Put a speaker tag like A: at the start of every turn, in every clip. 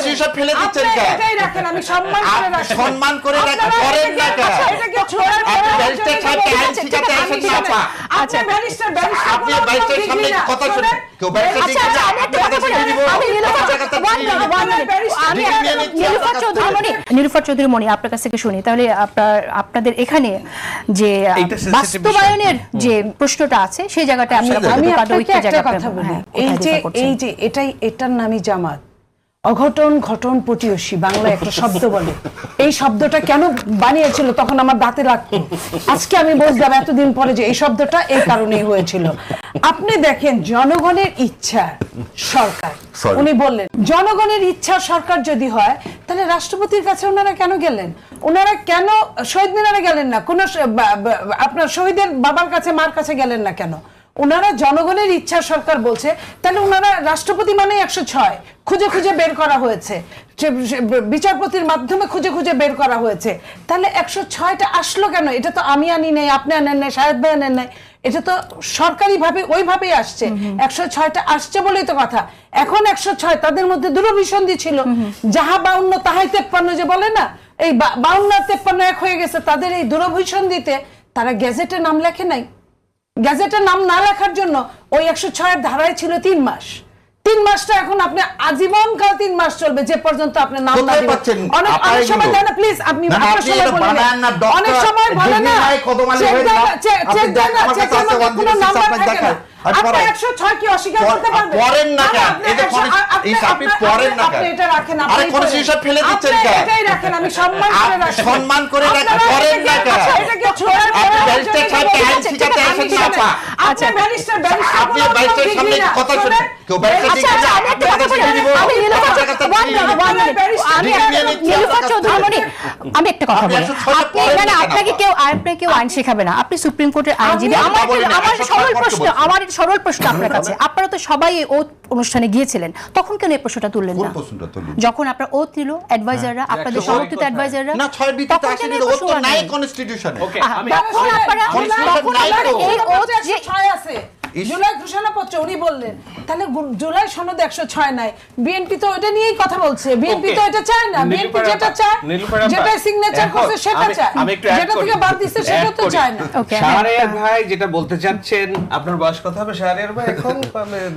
A: Constitution ফেলে দিচ্ছেন কেন?
B: এটাই রাখেন, আমি
A: সম্মান করে রাখেন, করেন না কেন? ব্যারিস্টার সাহেবকে আইন শিখাতে আসেন না আপা।
B: আচ্ছা ব্যারিস্টার
A: আপনি ব্যারিস্টারের সামনে কথা শুনেন, কেউ ব্যারিস্টার শিখাতে
C: নীলুফার চৌধুরী মনি, আপনার কাছ থেকে শুনি তাহলে। আপনাদের এখানে যে বাস্তবায়নের যে প্রশ্নটা আছে সেই জায়গাটা
B: আমি আপনাকে একটা কথা বলি, এই যে এটার নামই জামাত। অঘটন ঘটন পটিয়সী বাংলায় একটা শব্দ বলে, এই শব্দটা কেন বানিয়েছিল তখন আমার দাঁতে লাগতো। আজকে আমি বুঝলাম এতদিন পরে যে এই শব্দটা এই কারণেই হয়েছিল। আপনি দেখেন, জনগণের ইচ্ছা সরকার, উনি বললেন জনগণের ইচ্ছা সরকার যদি হয় তাহলে রাষ্ট্রপতির কাছে ওনারা কেন গেলেন? ওনারা কেন শহীদ মিনারে গেলেন না? কোন আপনার শহীদের বাবার কাছে মার কাছে গেলেন না কেন? ওনারা জনগণের ইচ্ছা সরকার বলছে, তাহলে ওনারা রাষ্ট্রপতি মানে 106 খুঁজে খুঁজে বের করা হয়েছে, বিচারপতির মাধ্যমে খুঁজে খুঁজে বের করা হয়েছে। তাহলে 106টা আসলো কেন? এটা তো আমি আনি নাই, আপনি আনেন নাই, শাহেদ ভাই আনেন নাই, এটা তো সরকারি ভাবে ওইভাবেই আসছে। 106টা আসছে বলেই তো কথা। এখন 106 তাদের মধ্যে দুরভিসন্ধি ছিল, যাহা 52 তাহাই 53 যে বলে না, এই 52 আর 53 এক হয়ে গেছে। তাদের এই দুরভিসন্ধিতে তারা গেজেটে নাম লেখে নাই। গ্যাজেটের নাম না লেখার জন্য ওই 106 ধারায় ছিল 3 মাস। 3 মাসটা এখন আপনি আজীবন কাল 3 মাস চলবে, যে পর্যন্ত আপনি নাম না দিবেন। অনেক সময় দেন না প্লিজ, আপনি আপনার সময় বলেন না, অনেক সময় বলেন না কোনো নাম্বার থাকে না। আপনি 106 কি অস্বীকার করতে পারবেন?
A: পড়েন না কেন? এই যে আপনি পড়েন না কেন?
B: আপনি এটা রাখেন,
A: আরে কনস্টিটিউশন ফেলে দিচ্ছেন কেন?
B: এটাই রাখেন, আমি
A: সম্মান করে রাখেন, করেন না কেন?
B: এটা কি ছোড়ার
A: ব্যারিস্টার সাহেবকে আইন শিখাতে আসেন না আপা।
B: আচ্ছা ব্যারিস্টার
A: আপনি ব্যারিস্টারের সামনে কথা শুনেন, কেউ ব্যারিস্টার শিখাতে
C: আমি একটা কথা বলি, আপনাকে কেউ আইন শেখাবে না, আপনি সুপ্রিম কোর্টের আইনজীবী। আমার সরল প্রশ্ন আপনার কাছে, আপনারা তো সবাই ওথ অনুষ্ঠানে গিয়েছিলেন, তখন কেন এই প্রশ্নটা তুললেন না? যখন আপনার ওথ দিল অ্যাডভাইজাররা, আপনাদের সমর্থিত অ্যাডভাইজাররা,
A: না 6 বিতে আসেনি, ওথ তো নাই কনস্টিটিউশনে।
B: ওকে, আমি এই ওথ যে 6 আছে জুলাই ঘোষণাপত্র, উনি বললেন তাহলে জুলাই সনদ 106 নাই। বিএনপি তো এটা নিয়েই কথা বলছে, বিএনপি তো এটা চায় না। বিএনপি যেটা চায়, যেটা সিগনেচার করছে সেটা চায়, যেটা থেকে বাদ দিচ্ছে সেটা তো চায় না।
D: শাহরিয়ার ভাই যেটা বলতে চাচ্ছেন, আপনার বয়স কত হবে শাহরিয়ার ভাই? এখন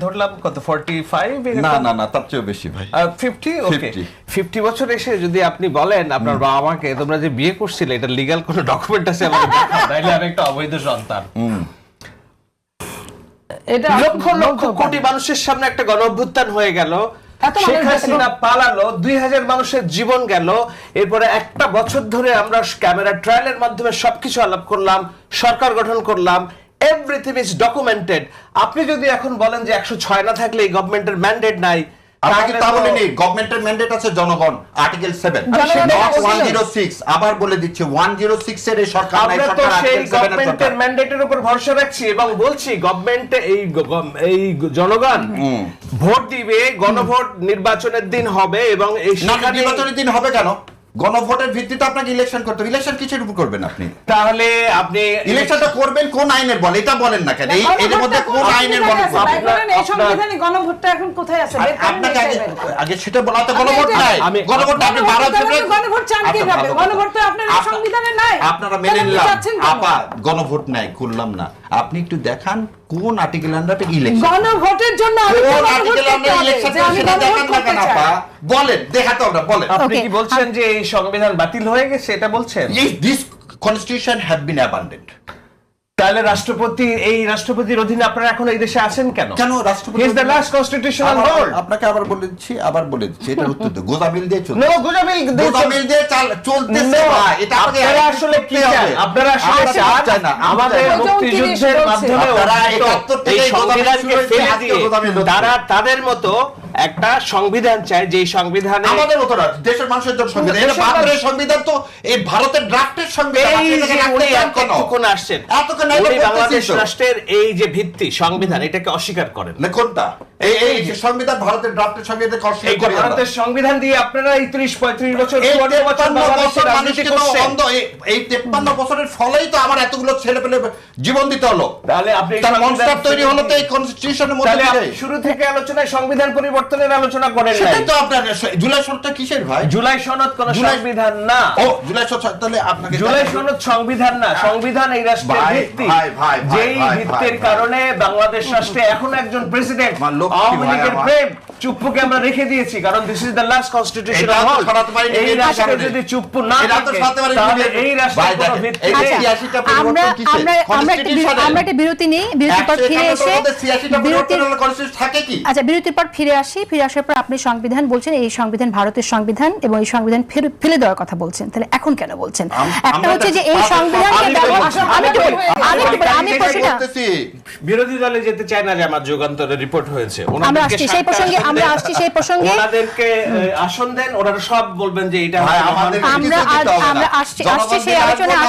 D: ধরলাম কত 45?
A: না তার চেয়ে বেশি ভাই,
D: 50। ওকে, 50 বছর এসে যদি আপনি বলেন আপনার বাবা মাকে তোমরা যে বিয়ে করছিলে এটা লিগ্যাল কোনো ডকুমেন্ট আছে আমাকে দেখাও, নাইলে আমি একটা অবৈধ সন্তান। এটা লক্ষ লক্ষ কোটি মানুষের সামনে একটা গণঅভ্যুত্থান হয়ে গেল, শেখ হাসিনা পালালো, 2000 মানুষের জীবন গেল। এরপরে একটা বছর ধরে আমরা ক্যামেরা ট্রায়ালের মাধ্যমে সবকিছু আলাপ করলাম, সরকার গঠন করলাম, এভরিথিং ইজ ডকুমেন্টেড। আপনি যদি এখন বলেন যে 106 না থাকলে এই গভর্নমেন্টের ম্যান্ডেট নাই,
A: আপনাকে তা বলিনি। গভর্নমেন্টের ম্যান্ডেট আছে জনগণ, আর্টিকেল 7 নট 106। আবার বলে দিচ্ছি 106 এর এই সরকার নাই,
D: আমরা তো
A: সরকার
D: সেই
A: আর্টিকেল 7
D: গভর্নমেন্টের ম্যান্ডেটের উপর ভরসা রাখছি এবং বলছি গভর্নমেন্ট এই জনগণ ভোট দিবে, গণভোট নির্বাচনের দিন হবে এবং এই
A: নির্বাচনের দিন হবে কেন? গণভোটের ভিত্তিতে আপনাকে ইলেকশন করতে হবে। ইলেকশন কিসের উপর করবেন আপনি?
D: তাহলে আপনি
A: ইলেকশনটা করবেন কোন আইনের বলে, এটা বলেন না কেন? এর মধ্যে কোন আইনের বলে?
B: এই সংবিধানে গণভোটটা এখন কোথায় আছে?
A: আপনাকে আগে সেটা বলাতে গণভোট নাই। গণভোট আপনি 12 ফেব্রুয়ারি
B: গণভোট চান কিভাবে? গণভোট তো আপনার এই সংবিধানে নাই।
A: আপনারা মেনে নিলাম আপা, গণভোট নাই, করলাম না। আপনি একটু দেখান কোন আর্টিকেল আন্ডারে ইলেকশন,
B: গণভোটের জন্য
A: কোন আর্টিকেল আন্ডারে ইলেকশন সেটা দেখান না কেন আপা? বলেন, দেখাতে আমরা বলেন।
D: আপনি কি বলছেন যে এই সংবিধান বাতিল হয়ে গেছে এটা বলছেন?
A: This constitution have been abandoned.
D: তাহলে রাষ্ট্রপতির অধীনে আপনারা এখন এই দেশে আছেন কেন?
A: কেন রাষ্ট্রপতি
D: He is the last constitutional board.
A: আপনাকে আবার বলে দিচ্ছি এটা উত্তর দেন। গোজামিল দিয়ে চলছে।
D: নো, গোজামিল দিয়ে
A: চলতেছে ভাই। এটা
D: আপনারা আসলে কি চান? আপনারা আসলে চান না আমাদের মুক্তিযুদ্ধের মাধ্যমে
A: আপনারা 71 থেকে
D: এই সংবিধানকে ফেলে দিয়ে তারা তাদের মতো একটা সংবিধান চায়, যে সংবিধানে
A: আমাদের মতো না, দেশের মানুষের জন্য সংবিধান। এটা বাংলাদেশের সংবিধান তো এই ভারতের ড্রাফটের সংবিধান।
D: এতক্ষণ আসছেন, উনি বাংলাদেশ রাষ্ট্রের এই যে ভিত্তি সংবিধান এটাকে অস্বীকার করেন
A: না। কোনটা? এই যে সংবিধান ভারতের ড্রাফটের সঙ্গে এতে কষ্ট
D: এই
A: করি আমরা।
D: ভারতের সংবিধান দিয়ে আপনারা এই 30-35 বছর
A: এই
D: 54 বছর
A: 53
D: বাংলাদেশের
A: বছর
D: রাজনীতি
A: মানুষকে তো
D: করছেন।
A: অন্ধ, এই 53 বছরের ফলেই তো আমার এতগুলো ছেলে পেলে জীবন দিতে হলো।
D: তাহলে আপনি
A: তার
D: সংবিধান
A: মনস্টার তৈরি হলো তো এই কনস্টিটিউশনের মধ্যে
D: তাহলে
A: দিয়ে।
D: আপনি শুরু থেকে আলোচনায় সংবিধান পরিবর্তনের আলোচনা করেন নাই।
A: সেটাই তো আপনার জুলাই সনদটা কিসের ভাই?
D: জুলাই সনদ কোন
A: জুলাই-
D: সংবিধান না।
A: ও জুলাই সনদ তাহলে আপনাকে
D: জুলাই সনদ সংবিধান না, সংবিধান এই রাষ্ট্রের
A: ভাই,
D: ভিত্তি।
A: ভাই, ভাই, ভাই,
D: যেই
A: ভাই,
D: ভিত্তির
A: ভাই,
D: কারণে বাংলাদেশ রাষ্ট্রে এখন একজন প্রেসিডেন্ট
A: আমার লক্ষ্মী
D: আওয়ামী
A: ভাই
D: লীগের
A: আমার।
D: প্রেম চুপ্পুকে আমরা রেখে দিয়েছি, কারণ this is the last constitutional
A: এটা তো
D: হল।
A: সরাতে পারিনি
D: এই
A: এই
D: রাষ্ট্রে
A: কারণে।
D: যদি চুপ্পু না
A: এটা তো
D: থাকে
A: সরাতে পারিনি
D: তাহলে
A: এই-
D: এই
A: ভাই
D: রাষ্ট্রের কোনো
A: দেখেন,
D: ভিত্তি
A: এই
D: নেই।
A: যে
C: আচ্ছা,
A: 86টা পরিবর্তন
C: আমরা
A: কিসের?
C: আমরা আমরা একটা
A: Constitution-এ।
C: আমরা একটা বিরতি নেই, বিরতির পর ফিরে এসে
A: 86টা পরিবর্তন হলে constitution থাকে কি?
C: আচ্ছা বিরতির পর ফিরে আসি, ফিরে আসার পর আপনি সংবিধান বলছেন, এই সংবিধান ভারতের সংবিধান এবং এই সংবিধান ফেলে দেওয়ার কথা বলছেন, তাহলে এখন কেন বলছেন? একটা
A: আমরা
C: হচ্ছে যে
A: একটা-
C: এই সংবিধানকে
A: আমি
C: ব্যবহার
A: বলছি,
C: আমি একটু বলি, আমি প্রশ্নটা
A: বলতেছি।
D: বিরোধী দলে যেতে চায় না, জামাত যুগান্তরে রিপোর্ট হয়েছে।
C: আমরা
D: ওনাদেরকে
C: আসছি সেই প্রসঙ্গে,
D: আসন
C: আমরা
D: দেন।
C: আসছি সেই প্রসঙ্গে।
D: ওনাদেরকে আসন দেন, ওনারা সব বলবেন যে এটা
A: ভাই,
D: হচ্ছে
A: আমাদের
D: মহান-
C: আমরা
A: কিছু দিতে হবে না।
C: আমরা আসছি
A: জনগণ
C: সেই
A: দিলে
C: আলোচনা
A: আসবো, না
C: আসছি